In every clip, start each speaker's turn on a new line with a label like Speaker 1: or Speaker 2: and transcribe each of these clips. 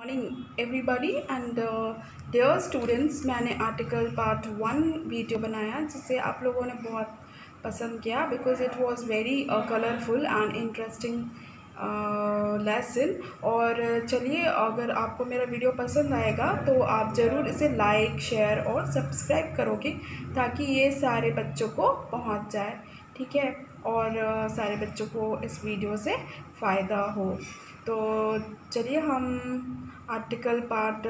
Speaker 1: Morning everybody and dear students, मैंने article part 1 video बनाया जिसे आप लोगों ने बहुत पसंद किया because it was very colourful and interesting lesson. और चलिए, अगर आपको मेरा वीडियो पसंद आएगा तो आप ज़रूर इसे लाइक, शेयर और सब्सक्राइब करोगे ताकि ये सारे बच्चों को पहुंच जाए, ठीक है, और सारे बच्चों को इस वीडियो से फ़ायदा हो। तो चलिए हम आर्टिकल पार्ट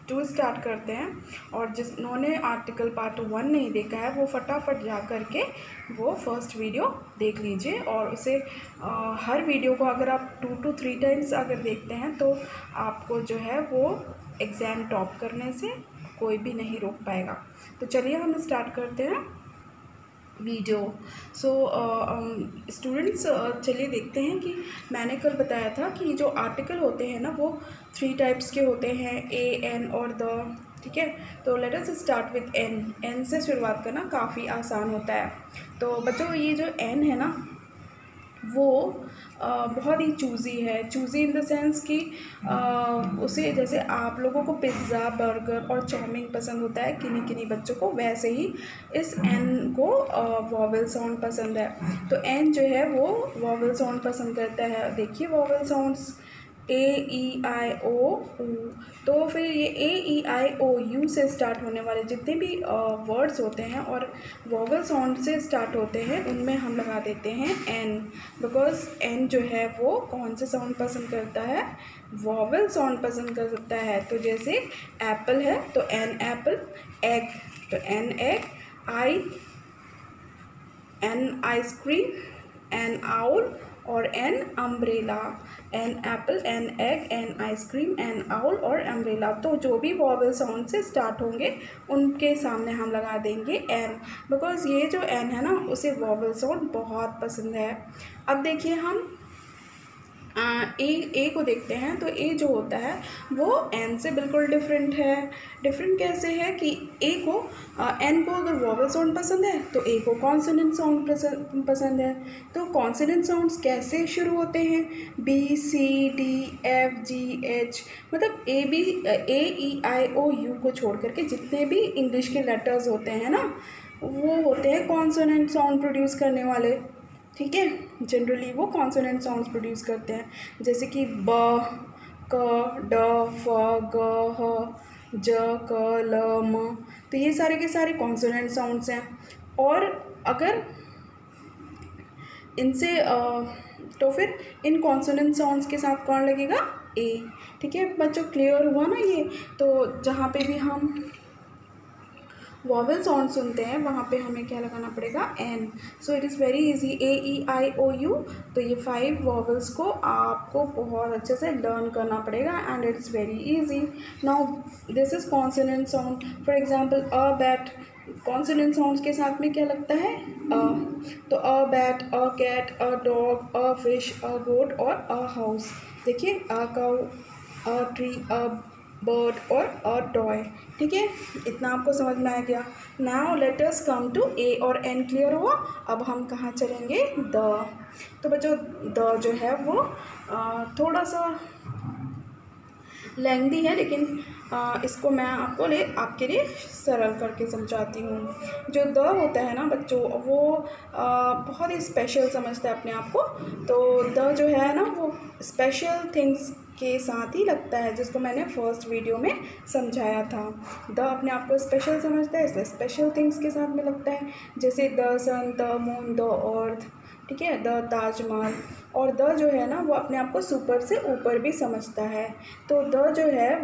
Speaker 1: 2 स्टार्ट करते हैं। और जिन्होंने आर्टिकल पार्ट 1 नहीं देखा है वो फटाफट जा करके वो फर्स्ट वीडियो देख लीजिए। और उसे हर वीडियो को अगर आप 2 to 3 टाइम्स अगर देखते हैं तो आपको जो है वो एग्ज़ाम टॉप करने से कोई भी नहीं रोक पाएगा। तो चलिए हम स्टार्ट करते हैं वीडियो। सो स्टूडेंट्स, चलिए देखते हैं कि मैंने कल बताया था कि जो आर्टिकल होते हैं ना वो 3 टाइप्स के होते हैं, ए, एन और द, ठीक है। तो let us start with N. N से शुरुआत करना काफ़ी आसान होता है। तो बच्चों, ये जो एन है ना वो बहुत ही चूज़ी है। चूज़ी इन द सेंस कि उसे, जैसे आप लोगों को पिज़्ज़ा, बर्गर और चाउमीन पसंद होता है किन्हीं किन्हीं बच्चों को, वैसे ही इस एन को वॉवेल साउंड पसंद है। तो एन जो है वो वॉवेल साउंड पसंद करता है। देखिए vowel sounds A, E, I, ओ, ऊ। तो फिर ये ए, ई, आई, ओ, यू से स्टार्ट होने वाले जितने भी वर्ड्स होते हैं और वॉवेल साउंड से स्टार्ट होते हैं उनमें हम लगा देते हैं एन, बिकॉज एन जो है वो कौन से साउंड पसंद करता है? वॉवेल साउंड पसंद कर सकता है। तो जैसे एप्पल है तो एन एप्पल, एग तो an egg, I an ice cream, an owl और an umbrella. An apple, an egg, an ice cream, an owl और अम्ब्रेला। तो जो भी वॉवेल साउंड से स्टार्ट होंगे उनके सामने हम लगा देंगे एन, बिकॉज ये जो एन है ना उसे वॉवेल साउंड बहुत पसंद है। अब देखिए हम ए को देखते हैं। तो ए जो होता है वो एन से बिल्कुल डिफरेंट है। डिफरेंट कैसे है कि ए को एन को अगर वॉवेल साउंड पसंद है तो ए को कॉन्सोनेंट साउंड पसंद है। तो कॉन्सोनेंट साउंड्स कैसे शुरू होते हैं? बी, सी, डी, एफ, जी, एच, मतलब ए, B, A, E, I, O, you को छोड़ करके जितने भी इंग्लिश के लेटर्स होते हैं ना वो होते हैं कॉन्सोनेंट साउंड प्रोड्यूस करने वाले, ठीक है। जनरली वो कॉन्सोनेंट साउंड्स प्रोड्यूस करते हैं, जैसे कि ब, क, ड, फ, ग, ह, ज, क, ल, म। तो ये सारे के सारे कॉन्सोनेंट साउंड्स हैं। और अगर इनसे तो फिर इन कॉन्सोनेंट साउंड्स के साथ कौन लगेगा? ए, ठीक है बच्चों, क्लियर हुआ ना ये? तो जहाँ पे भी हम वॉवेल साउंड सुनते हैं वहाँ पे हमें क्या लगाना पड़ेगा? N. So it is very easy. A, E, I, O, U. तो ये 5 वॉवेल्स को आपको बहुत अच्छे से लर्न करना पड़ेगा and it's very easy. Now this is consonant sound. For example a bat, consonant sounds के साथ में क्या लगता है? अ। तो a bat, a cat, a dog, a fish, a goat और अ हाउस। देखिए a cow, a tree, a bird और अ टॉय, ठीक है। इतना आपको समझ में आ गया। Now let us come to a और एन। क्लियर हुआ? अब हम कहाँ चलेंगे? द। तो बच्चों द जो है वो थोड़ा सा लेंदी है, लेकिन इसको मैं आपके लिए सरल करके समझाती हूँ। जो द होता है ना बच्चों वो बहुत ही स्पेशल समझता है अपने आप को। तो द जो है ना वो स्पेशल थिंग्स के साथ ही लगता है, जिसको मैंने फर्स्ट वीडियो में समझाया था। द अपने आप को स्पेशल समझता है इसलिए स्पेशल थिंग्स के साथ में लगता है, जैसे the sun, the moon, the earth, ठीक है, द ताजमहल। और द जो है ना वो अपने आप को सुपर से ऊपर भी समझता है। तो द जो है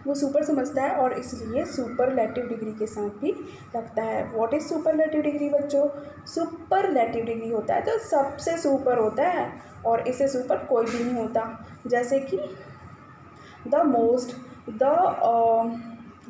Speaker 1: वो सुपर समझता है और इसलिए सुपरलेटिव डिग्री के साथ भी लगता है। व्हाट इज़ सुपरलेटिव डिग्री बच्चों? सुपरलेटिव डिग्री होता है तो सबसे सुपर होता है और इससे सुपर कोई भी नहीं होता। जैसे कि the most, the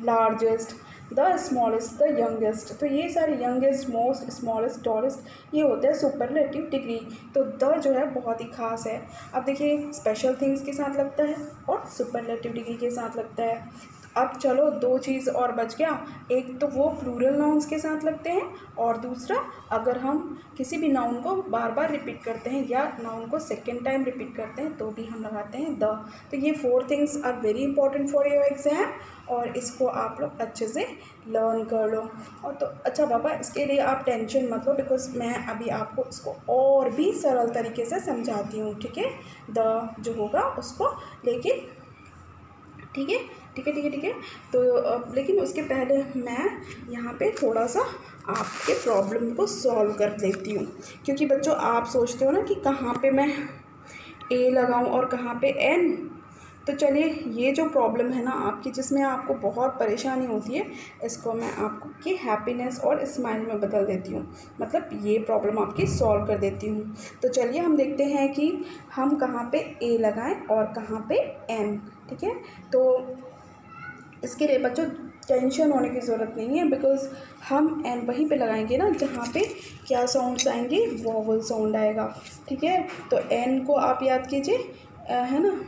Speaker 1: largest, the smallest, the youngest. तो ये सारे यंगेस्ट, मोस्ट, स्मॉलेस्ट, टॉलेस्ट ये होते हैं सुपरलेटिव डिग्री। तो द जो है बहुत ही खास है। अब देखिए स्पेशल थिंग्स के साथ लगता है और सुपरलेटिव डिग्री के साथ लगता है। अब चलो दो चीज़ और बच गया, एक तो वो प्लूरल नाउन्स के साथ लगते हैं और दूसरा अगर हम किसी भी नाउन को बार बार रिपीट करते हैं या नाउन को सेकेंड टाइम रिपीट करते हैं तो भी हम लगाते हैं द। तो ये 4 things are very important for your exam और इसको आप लोग अच्छे से लर्न कर लो। और तो अच्छा बाबा, इसके लिए आप टेंशन मत लो बिकॉज मैं अभी आपको इसको और भी सरल तरीके से समझाती हूँ, ठीक है। द जो होगा उसको लेकिन ठीक है ठीक है ठीक है ठीक है। तो लेकिन उसके पहले मैं यहाँ पे थोड़ा सा आपके प्रॉब्लम को सॉल्व कर देती हूँ, क्योंकि बच्चों आप सोचते हो ना कि कहाँ पे मैं ए लगाऊँ और कहाँ पे एन। तो चलिए ये जो प्रॉब्लम है ना आपकी, जिसमें आपको बहुत परेशानी होती है, इसको मैं आपको कि हैप्पीनेस और स्माइल में बदल देती हूँ, मतलब ये प्रॉब्लम आपकी सॉल्व कर देती हूँ। तो चलिए हम देखते हैं कि हम कहाँ पे ए लगाएं और कहाँ पे एन, ठीक है। तो इसके लिए बच्चों टेंशन होने की ज़रूरत नहीं है बिकॉज हम एन वहीं पे लगाएंगे ना जहाँ पे क्या साउंड्स आएंगे, वॉवल साउंड आएगा, ठीक है। तो एन को आप याद कीजिए, है ना।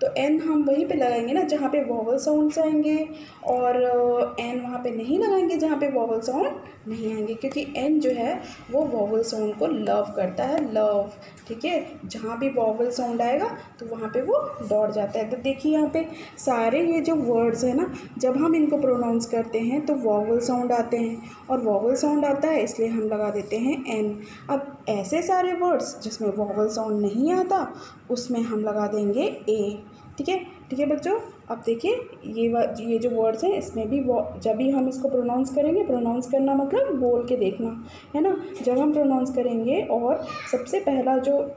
Speaker 1: तो एन हम वहीं पे लगाएंगे ना जहाँ पे वॉवल साउंड्स आएंगे और एन वहाँ पे नहीं लगाएंगे जहाँ पे वॉवल साउंड नहीं आएंगे, क्योंकि एन जो है वो वॉवल साउंड को लव करता है, लव, ठीक है। जहाँ भी वॉवल साउंड आएगा तो वहाँ पे वो दौड़ जाता है। तो देखिए यहाँ पे सारे ये जो वर्ड्स हैं ना, जब हम इनको प्रोनाउंस करते हैं तो वॉवल साउंड आते हैं और वॉवल साउंड आता है इसलिए हम लगा देते हैं एन। अब ऐसे सारे वर्ड्स जिसमें वॉवल साउंड नहीं आता उसमें हम लगा देंगे ए, ठीक है ठीक है बच्चों। अब देखिए ये जो वर्ड्स हैं इसमें भी जब भी हम इसको प्रोनाउंस करेंगे, प्रोनाउंस करना मतलब बोल के देखना, है ना। जब हम प्रोनाउंस करेंगे और सबसे पहला जो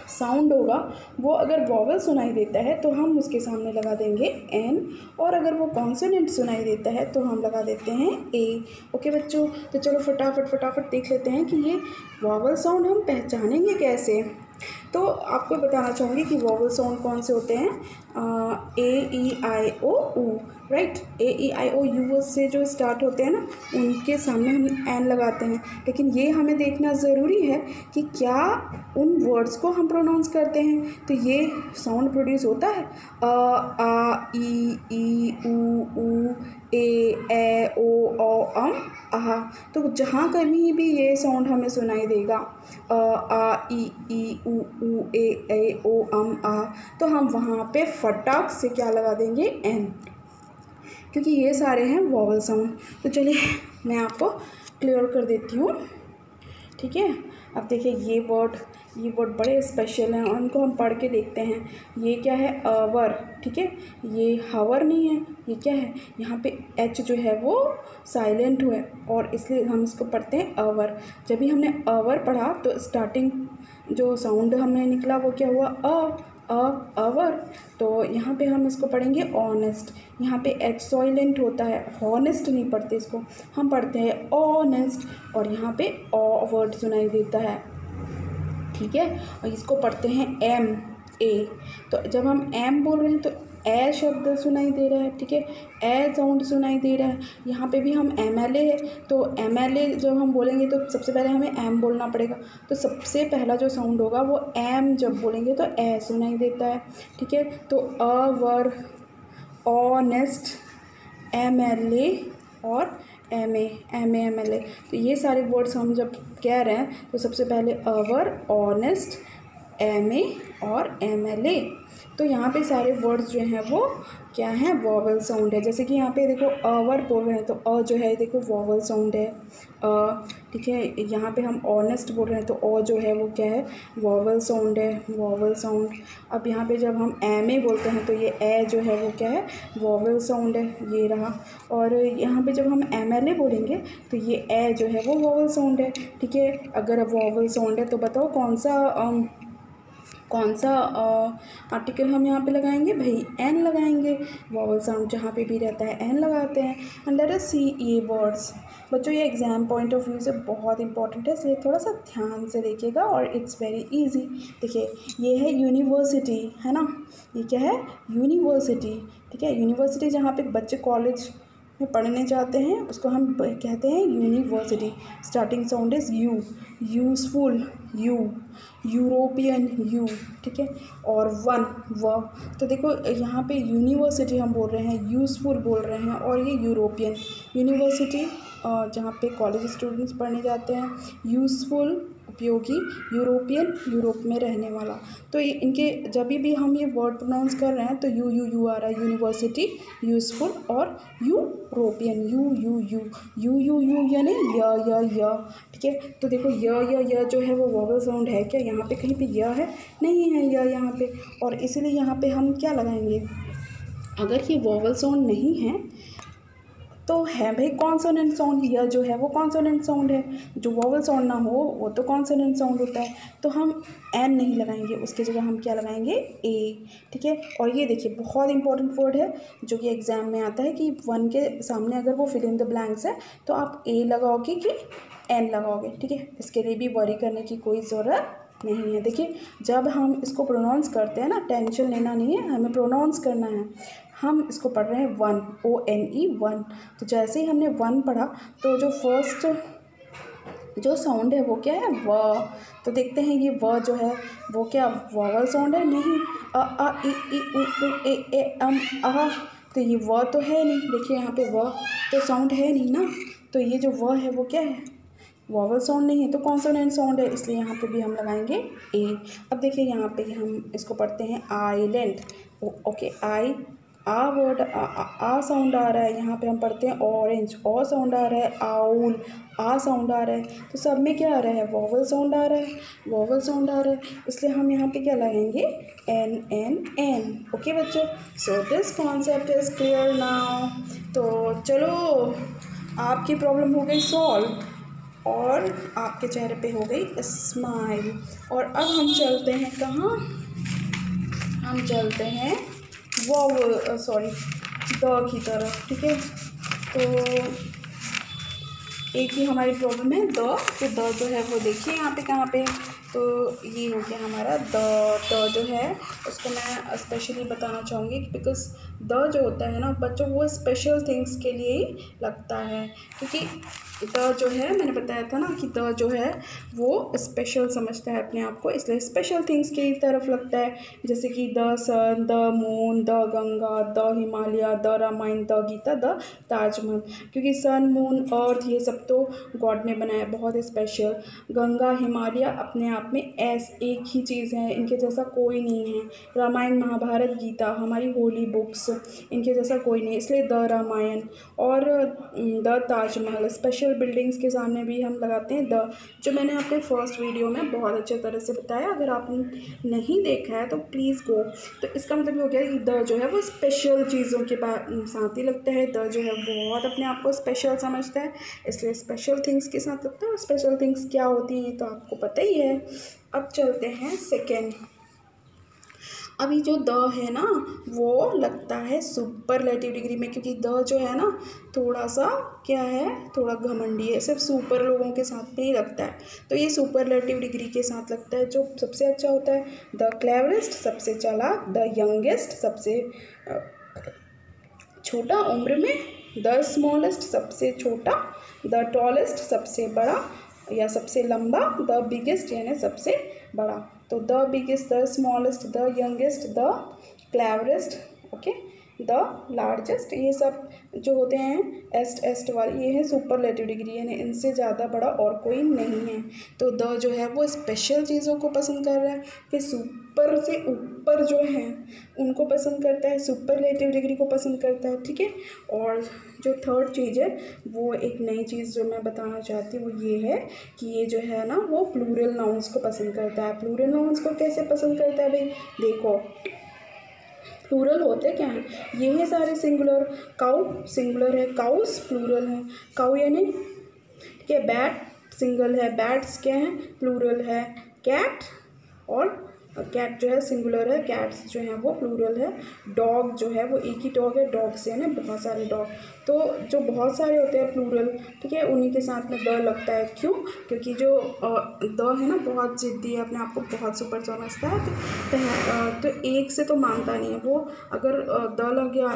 Speaker 1: साउंड होगा वो अगर वॉवल सुनाई देता है तो हम उसके सामने लगा देंगे एन, और अगर वो कॉन्सोनेंट सुनाई देता है तो हम लगा देते हैं ए। ओके बच्चों, तो चलो फटाफट देख लेते हैं कि ये वॉवल साउंड हम पहचानेंगे कैसे। तो आपको बताना चाहूँगी कि वॉवल साउंड कौन से होते हैं, ए ई आई ओ ऊ, right. A E I O you से जो स्टार्ट होते हैं ना उनके सामने हम एन लगाते हैं, लेकिन ये हमें देखना ज़रूरी है कि क्या उन वर्ड्स को हम प्रोनाउंस करते हैं तो ये साउंड प्रोड्यूस होता है, आ ई ऊ ए ओ आहा। तो जहाँ कहीं भी ये साउंड हमें सुनाई देगा, आ ई ऊ ए ओ आ, तो हम वहाँ पे फटाक से क्या लगा देंगे एन, क्योंकि ये सारे हैं वॉवल साउंड। तो चलिए मैं आपको क्लियर कर देती हूँ, ठीक है। अब देखिए ये वर्ड बड़े स्पेशल हैं और उनको हम पढ़ के देखते हैं। ये क्या है, अवर, ठीक है। ये हवर नहीं है, ये क्या है, यहाँ पे एच जो है वो साइलेंट हुआ है और इसलिए हम इसको पढ़ते हैं अवर। जब भी हमने अवर पढ़ा तो स्टार्टिंग जो साउंड हमें निकला वो क्या हुआ, अवर। तो यहाँ पे हम इसको पढ़ेंगे ऑनेस्ट, यहाँ पे एच साइलेंट होता है, हॉनेस्ट नहीं पढ़ते इसको, हम पढ़ते हैं ऑनेस्ट, और यहाँ पे ऑ वर्ड सुनाई देता है, ठीक है। और इसको पढ़ते हैं एम ए। तो जब हम एम बोल रहे हैं तो ए शब्द सुनाई दे रहा है, ठीक है, ए साउंड सुनाई दे रहा है। यहाँ पे भी हम एम एल ए है, तो एम एल ए जब हम बोलेंगे तो सबसे पहले हमें एम बोलना पड़ेगा। तो सबसे पहला जो साउंड होगा वो एम जब बोलेंगे तो ए सुनाई देता है, ठीक है। तो अवर, ऑनेस्ट, एम एल ए और एम एल ए। तो ये सारे वर्ड्स हम जब कह रहे हैं तो सबसे पहले अवर, ऑनेस्ट, एम ए और एम एल ए। तो यहाँ पे सारे वर्ड्स जो हैं वो क्या हैं, वॉवल साउंड है। जैसे कि यहाँ पे देखो अवर बोल रहे हैं तो अ जो है देखो वॉवल साउंड है, ठीक है। यहाँ पे हम ऑनेस्ट बोल रहे हैं तो अ जो है वो क्या है, वॉवल साउंड है, वॉवल साउंड। अब यहाँ पे जब हम एम ए बोलते हैं तो ये ए जो है वो क्या है, वॉवल साउंड है, ये रहा। और यहाँ पे जब हम एम एल ए बोलेंगे तो ये ए जो है वो वॉवल साउंड है, ठीक है। अगर वॉवल साउंड है तो बताओ कौन सा आर्टिकल हम यहाँ पे लगाएंगे, भाई एन लगाएंगे। वॉवल साउंड जहाँ पे भी रहता है एन लगाते हैं। एंड लेट अस सी ये वर्ड्स। बच्चों ये एग्ज़ाम पॉइंट ऑफ व्यू से बहुत इंपॉर्टेंट है, इसलिए थोड़ा सा ध्यान से देखिएगा और इट्स वेरी इजी। देखिए ये है यूनिवर्सिटी, है ना, ये क्या है, यूनिवर्सिटी, ठीक है। यूनिवर्सिटी जहाँ पे बच्चे कॉलेज में पढ़ने जाते हैं उसको हम कहते हैं university. Starting sound is you, useful you, European you, ठीक है। और वन व, तो देखो यहाँ पे यूनिवर्सिटी हम बोल रहे हैं, यूज़फुल बोल रहे हैं, और ये यूरोपियन। यूनिवर्सिटी जहाँ पे कॉलेज स्टूडेंट्स पढ़ने जाते हैं, यूज़फुल उपयोगी, यूरोपियन यूरोप में रहने वाला। तो ये इनके जब भी हम ये वर्ड प्रोनाउंस कर रहे हैं तो यू आ रहा है, यूनिवर्सिटी, यूज़फुल और यूरोपियन, यू यानी य, ठीक है। तो देखो य जो है वो वोवल साउंड है क्या? यहाँ पे कहीं पे य है? नहीं है य यहाँ पे, और इसीलिए यहाँ पे हम क्या लगाएंगे? अगर ये वोवल साउंड नहीं है तो है भाई कॉन्सोनेंट साउंड। यह जो है वो कॉन्सोनेंट साउंड है, जो वोवल साउंड ना हो वो तो कॉन्सोनेंट साउंड होता है। तो हम एन नहीं लगाएंगे, उसकी जगह हम क्या लगाएंगे? ए, ठीक है। और ये देखिए बहुत इंपॉर्टेंट वर्ड है जो कि एग्जाम में आता है कि वन के सामने अगर वो फिल इन द ब्लैंक्स है तो आप ए लगाओगे कि एन लगाओगे, ठीक है। इसके लिए भी वरी करने की कोई ज़रूरत नहीं है। देखिए जब हम इसको प्रोनाउंस करते हैं ना, टेंशन लेना नहीं है, हमें प्रोनाउंस करना है। हम इसको पढ़ रहे हैं वन, ONE, वन। तो जैसे ही हमने वन पढ़ा तो जो फर्स्ट जो साउंड है वो क्या है? व। तो देखते हैं ये व जो है वो क्या वॉवल साउंड है? नहीं। अ इ उ ए आ, तो ये व तो है नहीं। देखिए यहाँ पे व तो साउंड है नहीं ना, तो ये जो व है वो क्या है? वॉवल साउंड नहीं है, तो कॉन्सोनेंट साउंड है, इसलिए यहाँ पे भी हम लगाएंगे ए। अब देखिए यहाँ पे हम इसको पढ़ते हैं आइलैंड, ओके। आ वर्ड आ साउंड आ रहा है, यहाँ पे हम पढ़ते हैं ऑरेंज, ओ साउंड आ रहा है, आउल, आ साउंड आ रहा है। तो सब में क्या आ रहा है? वॉवल साउंड आ रहा है, वॉवल साउंड आ रहा है, इसलिए हम यहाँ पे क्या लगाएंगे? एन, ओके बच्चों। So this concept is clear now. तो चलो आपकी प्रॉब्लम हो गई सॉल्व और आपके चेहरे पे हो गई स्माइल। और अब हम चलते हैं कहाँ? हम चलते हैं द की तरफ, ठीक है। तो एक ही हमारी प्रॉब्लम है द, तो द जो है वो देखिए यहाँ पे कहाँ पे, तो ये हो गया हमारा द जो है उसको मैं स्पेशली बताना चाहूँगी बिकॉज द जो होता है ना बच्चों वो स्पेशल थिंग्स के लिए ही लगता है, क्योंकि द जो है मैंने बताया था ना कि द जो है वो स्पेशल समझता है अपने आप को, इसलिए स्पेशल थिंग्स की तरफ लगता है। जैसे कि the sun, the moon, the Ganga, the Himalaya, the Ramayana, the Gita, the Taj Mahal, क्योंकि सन, मून, अर्थ ये सब तो गॉड ने बनाया, बहुत स्पेशल। गंगा, हिमालय अपने आप में एक ही चीज़ है, इनके जैसा कोई नहीं है। रामायण, महाभारत, गीता हमारी होली बुक्स, इनके जैसा कोई नहीं, इसलिए द रामायण। और द ताजमहल, स्पेशल बिल्डिंग्स के सामने भी हम लगाते हैं द, जो मैंने अपने फर्स्ट वीडियो में बहुत अच्छे तरह से बताया, अगर आपने नहीं देखा है तो प्लीज़ गो। तो इसका मतलब ये हो गया कि द जो है वो स्पेशल चीज़ों के साथ ही लगता है, द जो है बहुत अपने आप को स्पेशल समझता है, इसलिए स्पेशल थिंग्स के साथ लगता है। और स्पेशल थिंग्स क्या होती हैं तो आपको पता ही है। अब चलते हैं सेकेंड। अभी जो द है ना वो लगता है सुपरलेटिव डिग्री में, क्योंकि द जो है ना थोड़ा सा क्या है, थोड़ा घमंडी है, सिर्फ सुपर लोगों के साथ में ही लगता है, तो ये सुपरलेटिव डिग्री के साथ लगता है। जो सबसे अच्छा होता है द क्लेवरेस्ट, सबसे चालाक, द यंगेस्ट, सबसे छोटा उम्र में, द स्मॉलेस्ट, सबसे छोटा, द टॉलेस्ट, सबसे बड़ा या सबसे लंबा, द बिगेस्ट यानी सबसे बड़ा। तो the biggest, the smallest, the youngest, the cleverest, okay, the largest, ये सब जो होते हैं एस्ट वाले ये है सुपरलेटिव डिग्री, यानी इनसे ज़्यादा बड़ा और कोई नहीं है। तो द जो है वो स्पेशल चीज़ों को पसंद कर रहा है, फिर सुपर से ऊपर जो है उनको पसंद करता है, सुपरलेटिव डिग्री को पसंद करता है, ठीक है। और जो थर्ड चीज़ है वो एक नई चीज़ जो मैं बताना चाहती हूँ वो ये है कि ये जो है ना वो प्लूरल नाउन्स को पसंद करता है। प्लूरल नाउन्स को कैसे पसंद करता है भाई? देखो प्लूरल होते क्या हैं, ये है सारे सिंगुलर। काउ सिंगुलर है, काउस प्लूरल है, काउ यानी ठीक है। बैट सिंगल है, बैट्स क्या है? प्लूरल है। कैट और कैट जो है सिंगुलर है, कैट्स जो है वो प्लूरल है, डॉग जो है वो एक ही डॉग है, डॉग्स यानी बहुत सारे डॉग। तो जो बहुत सारे होते हैं प्लूरल, ठीक है, उन्हीं के साथ में द लगता है। क्यों? क्योंकि जो द है ना बहुत ज़िद्दी है, अपने आप को बहुत सुपर समझता है, तो एक से तो मानता नहीं है वो। अगर द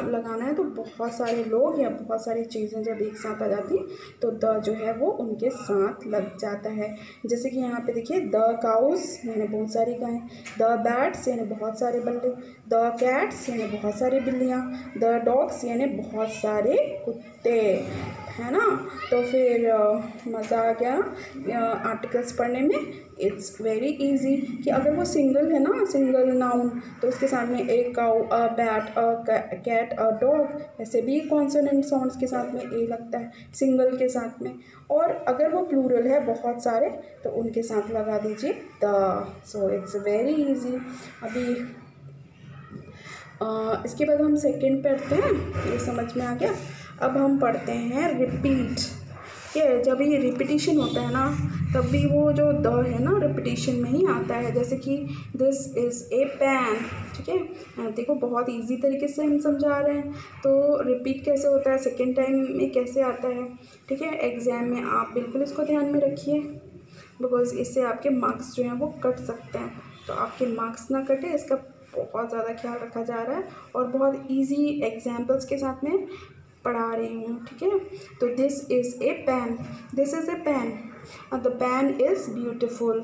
Speaker 1: लगाना है तो बहुत सारे लोग या बहुत सारी चीज़ें जब एक साथ आ जाती हैं तो द जो है वो उनके साथ लग जाता है। जैसे कि यहाँ पे देखिए, द काउस यानी बहुत सारी गायें, द बैट्स यानी बहुत सारे बल्ले, द कैट्स यानी बहुत सारी बिल्लियाँ, द डॉग्स यानी बहुत सारे कुत्ते, है ना। तो फिर मज़ा आ गया आर्टिकल्स पढ़ने में। इट्स वेरी इजी कि अगर वो सिंगल है ना, सिंगल नाउन, तो उसके साथ में a cow, a bat, a cat, a dog, ऐसे भी कॉन्सोनेंट साउंड्स के साथ में ए लगता है सिंगल के साथ में। और अगर वो प्लूरल है बहुत सारे, तो उनके साथ लगा दीजिए the. So it's very easy. अभी इसके बाद हम सेकंड पढ़ते हैं, ये समझ में आ गया। अब हम पढ़ते हैं रिपीट। ये जब ये रिपीटिशन होता है ना, तब भी वो जो द है ना रिपीटिशन में ही आता है। जैसे कि दिस इज़ ए पेन, ठीक है, देखो बहुत इजी तरीके से हम समझा रहे हैं। तो रिपीट कैसे होता है, सेकेंड टाइम में कैसे आता है, ठीक है। एग्ज़ाम में आप बिल्कुल इसको ध्यान में रखिए, बिकॉज इससे आपके मार्क्स जो हैं वो कट सकते हैं। तो आपके मार्क्स ना कटे, इसका बहुत ज़्यादा ख्याल रखा जा रहा है और बहुत इजी एग्जाम्पल्स के साथ में पढ़ा रही हूँ, ठीक है। तो this is a pen, this is a pen, the pen is beautiful.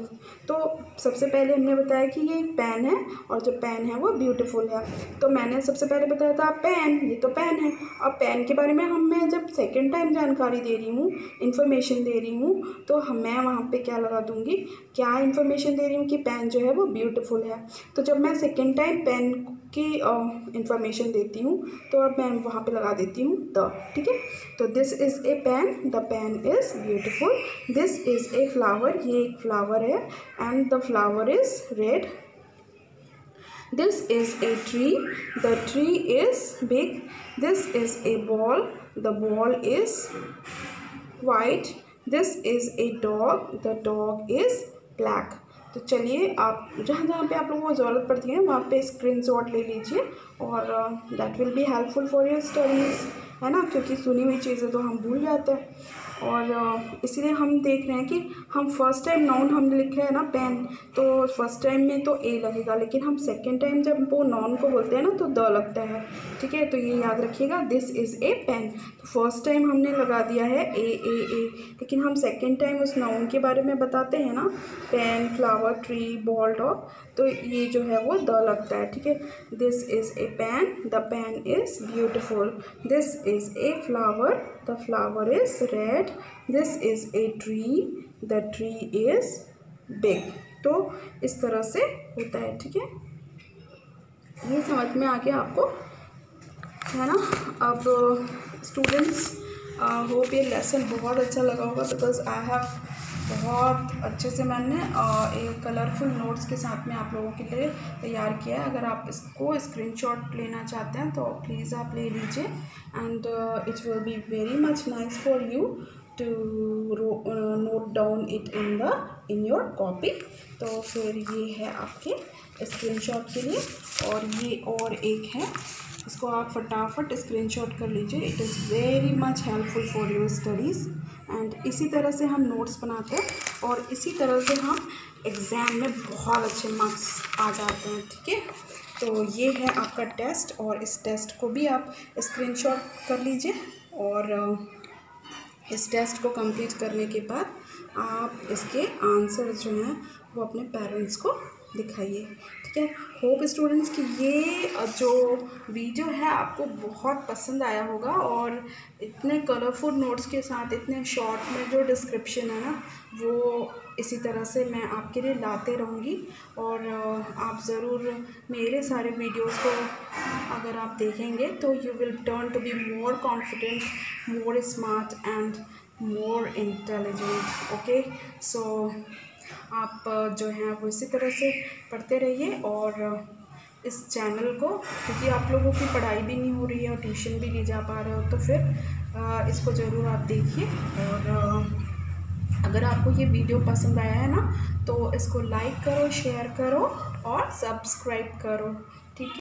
Speaker 1: तो सबसे पहले हमने बताया कि ये एक पेन है और जो पेन है वो ब्यूटीफुल है। तो मैंने सबसे पहले बताया था पेन, ये तो पेन है। अब पेन के बारे में मैं जब सेकंड टाइम जानकारी दे रही हूँ, इन्फॉर्मेशन दे रही हूँ, तो मैं वहाँ पे क्या लगा दूँगी, क्या इन्फॉर्मेशन दे रही हूँ कि पेन जो है वो ब्यूटीफुल है। तो जब मैं सेकेंड टाइम पेन की इंफॉर्मेशन देती हूँ तो अब मैं वहाँ पे लगा देती हूँ द, ठीक है। तो this is a pen, the pen is beautiful. This is a flower, ये एक फ्लावर है, and the flower is red. This is a tree, the tree is big. This is a ball, the ball is white. This is a dog, the dog is black. तो चलिए, आप जहाँ जहाँ पे आप लोगों को ज़रूरत पड़ती है वहाँ पे स्क्रीनशॉट ले लीजिए और that will be helpful for your studies, है ना, क्योंकि सुनी हुई चीज़ें तो हम भूल जाते हैं। और इसीलिए हम देख रहे हैं कि हम फर्स्ट टाइम नाउन हमने लिखा है ना पेन, तो फर्स्ट टाइम में तो ए लगेगा, लेकिन हम सेकेंड टाइम जब वो नाउन को बोलते हैं ना तो द लगता है, ठीक है। तो ये याद रखिएगा, दिस इज़ ए पेन। तो फर्स्ट टाइम हमने लगा दिया है ए, लेकिन हम सेकेंड टाइम उस नाउन के बारे में बताते हैं ना, pen, flower, tree, ball, dog, तो ये जो है वो द लगता है, ठीक है। This is a pen, the pen is beautiful. This is a flower, the flower is red. This is a tree, the tree is big. तो इस तरह से होता है, ठीक है। ये समझ में आ गया आपको, है ना। अब स्टूडेंट्स, होप ये लेसन बहुत अच्छा लगा होगा, बिकॉज आई हैव बहुत अच्छे से मैंने एक कलरफुल नोट्स के साथ में आप लोगों के लिए तैयार किया है। अगर आप इसको स्क्रीनशॉट लेना चाहते हैं तो प्लीज़ आप ले लीजिए, and it will be very much nice for you to note down it in your copy. तो फिर ये है आपके स्क्रीनशॉट के लिए, और ये और एक है, इसको आप फटाफट स्क्रीनशॉट कर लीजिए। It is very much helpful for your studies. And इसी तरह से हम नोट्स बनाते हैं और इसी तरह से हम एग्ज़ाम में बहुत अच्छे मार्क्स आ जाते हैं, ठीक है। तो ये है आपका टेस्ट, और इस टेस्ट को भी आप स्क्रीनशॉट कर लीजिए, और इस टेस्ट को कंप्लीट करने के बाद आप इसके आंसर जो हैं वो अपने पेरेंट्स को दिखाइए, ठीक है। होप स्टूडेंट्स कि ये जो वीडियो है आपको बहुत पसंद आया होगा, और इतने कलरफुल नोट्स के साथ इतने शॉर्ट में जो डिस्क्रिप्शन है ना, वो इसी तरह से मैं आपके लिए लाते रहूँगी। और आप ज़रूर मेरे सारे वीडियोस को अगर आप देखेंगे तो you will turn to be more confident, more smart and more intelligent, okay. So आप जो हैं वो इसी तरह से पढ़ते रहिए, और इस चैनल को, क्योंकि आप लोगों की पढ़ाई भी नहीं हो रही है और ट्यूशन भी नहीं जा पा रहे हो, तो फिर इसको ज़रूर आप देखिए, और अगर आपको ये वीडियो पसंद आया है ना तो इसको लाइक करो, शेयर करो और सब्सक्राइब करो, ठीक है।